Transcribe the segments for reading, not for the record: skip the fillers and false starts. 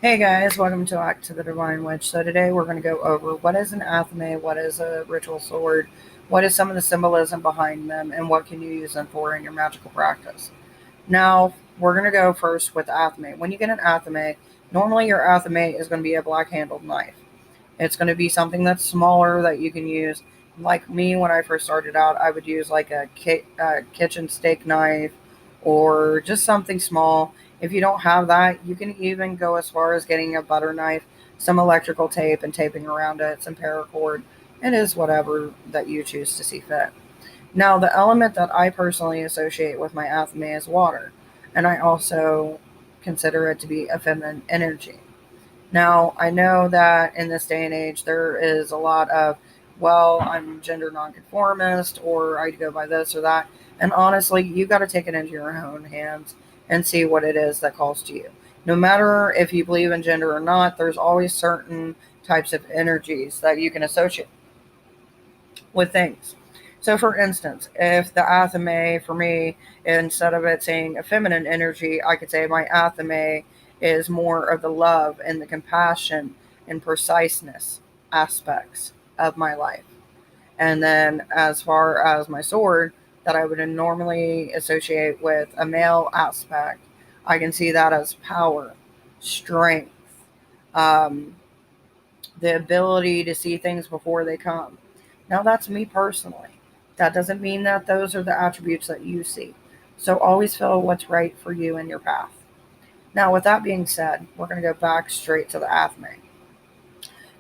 Hey guys, welcome back to the Devine Witch. So today we're going to go over what is an Athame, what is a ritual sword, what is some of the symbolism behind them, and what can you use them for in your magical practice. Now we're going to go first with Athame. When you get an Athame, normally your Athame is going to be a black-handled knife. It's going to be something that's smaller that you can use. Like me, when I first started out, I would use like a kitchen steak knife or just something small. If you don't have that, you can even go as far as getting a butter knife, some electrical tape, and taping around it, some paracord. It is whatever that you choose to see fit. Now, the element that I personally associate with my athame is water, and I also consider it to be a feminine energy. Now, I know that in this day and age, there is a lot of, well, I'm gender nonconformist, or I go by this or that. And honestly, you got to take it into your own hands and see what it is that calls to you. No matter if you believe in gender or not, there's always certain types of energies that you can associate with things. So, for instance, if the athame for me, instead of it saying a feminine energy, I could say my athame is more of the love and the compassion and preciseness aspects of my life. And then, as far as my sword, that I would normally associate with a male aspect, I can see that as power, strength, um, the ability to see things before they come. Now, that's me personally. That doesn't mean that those are the attributes that you see. So always feel what's right for you in your path. Now, with that being said, we're going to go back straight to the athame.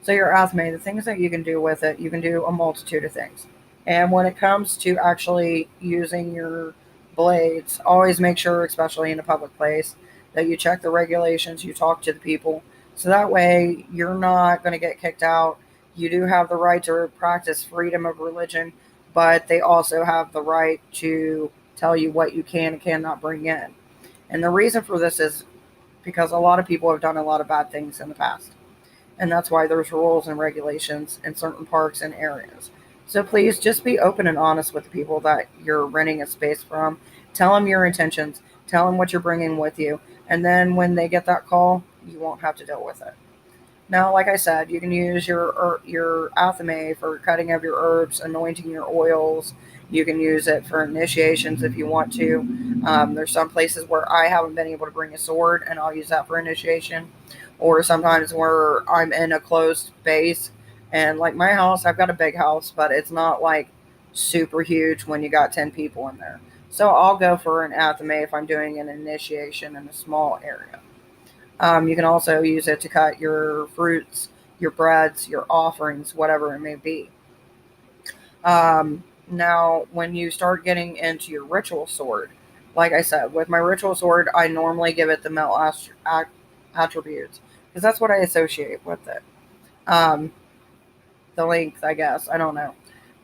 So, your athame, the things that you can do with it, you can do a multitude of things. And when it comes to actually using your blades, always make sure, especially in a public place, that you check the regulations, you talk to the people, so that way you're not going to get kicked out. You do have the right to practice freedom of religion, but they also have the right to tell you what you can and cannot bring in. And the reason for this is because a lot of people have done a lot of bad things in the past, and that's why there's rules and regulations in certain parks and areas. So please just be open and honest with the people that you're renting a space from. Tell them your intentions, tell them what you're bringing with you, and then when they get that call, you won't have to deal with it. Now, like I said, you can use your athame for cutting of your herbs, anointing your oils. You can use it for initiations if you want to. There's some places where I haven't been able to bring a sword, and I'll use that for initiation. Or sometimes where I'm in a closed space, and like my house, I've got a big house, but it's not like super huge when you got 10 people in there. So I'll go for an athame if I'm doing an initiation in a small area. You can also use it to cut your fruits, your breads, your offerings, whatever it may be. Now, when you start getting into your ritual sword, like I said, with my ritual sword, I normally give it the male attributes because that's what I associate with it. Um, the length, I guess, I don't know,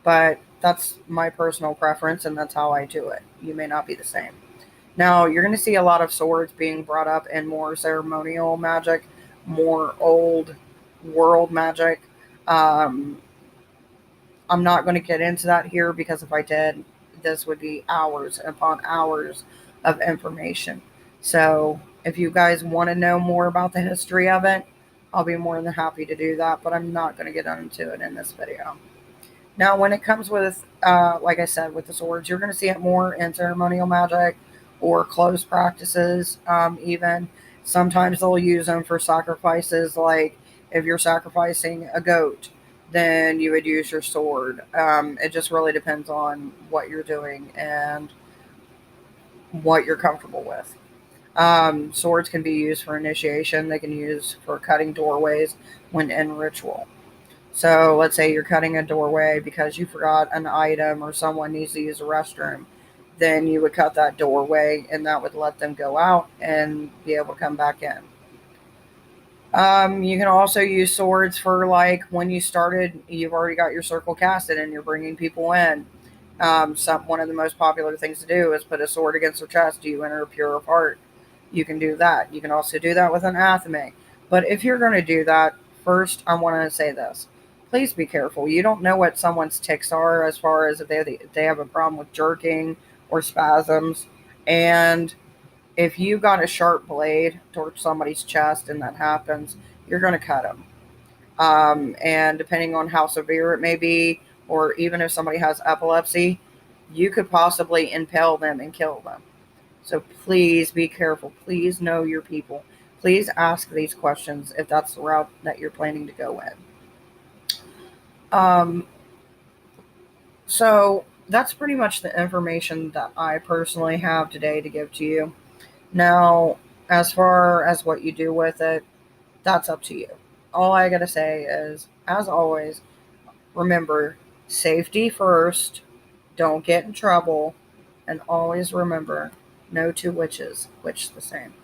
but that's my personal preference, and that's how I do it. You may not be the same. Now, you're going to see a lot of swords being brought up in more ceremonial magic, more old world magic. Um, I'm not going to get into that here because if I did, this would be hours upon hours of information. So, if you guys want to know more about the history of it, I'll be more than happy to do that, but I'm not going to get into it in this video. Now, when it comes with, like I said, with the swords, you're going to see it more in ceremonial magic or close practices. Even sometimes they'll use them for sacrifices, like if you're sacrificing a goat, then you would use your sword. It just really depends on what you're doing and what you're comfortable with. Swords can be used for initiation. They can use for cutting doorways when in ritual. So let's say you're cutting a doorway because you forgot an item or someone needs to use a restroom. Then you would cut that doorway and that would let them go out and be able to come back in. You can also use swords for like when you started, you've already got your circle casted and you're bringing people in. One of the most popular things to do is put a sword against their chest. Do you enter a pure of heart? You can do that. You can also do that with an athame. But if you're going to do that, first I want to say this: please be careful. You don't know what someone's tics are as far as if they have a problem with jerking or spasms, and If you got a sharp blade towards somebody's chest and that happens, you're going to cut them. And depending on how severe it may be, or even if somebody has epilepsy, you could possibly impale them and kill them. So please be careful. Please know your people. Please ask these questions if that's the route that you're planning to go in. Um, so that's pretty much the information that I personally have today to give to you. Now, as far as what you do with it, that's up to you. All I gotta say is, as always, remember safety first, don't get in trouble, and always remember no two witches witch the same.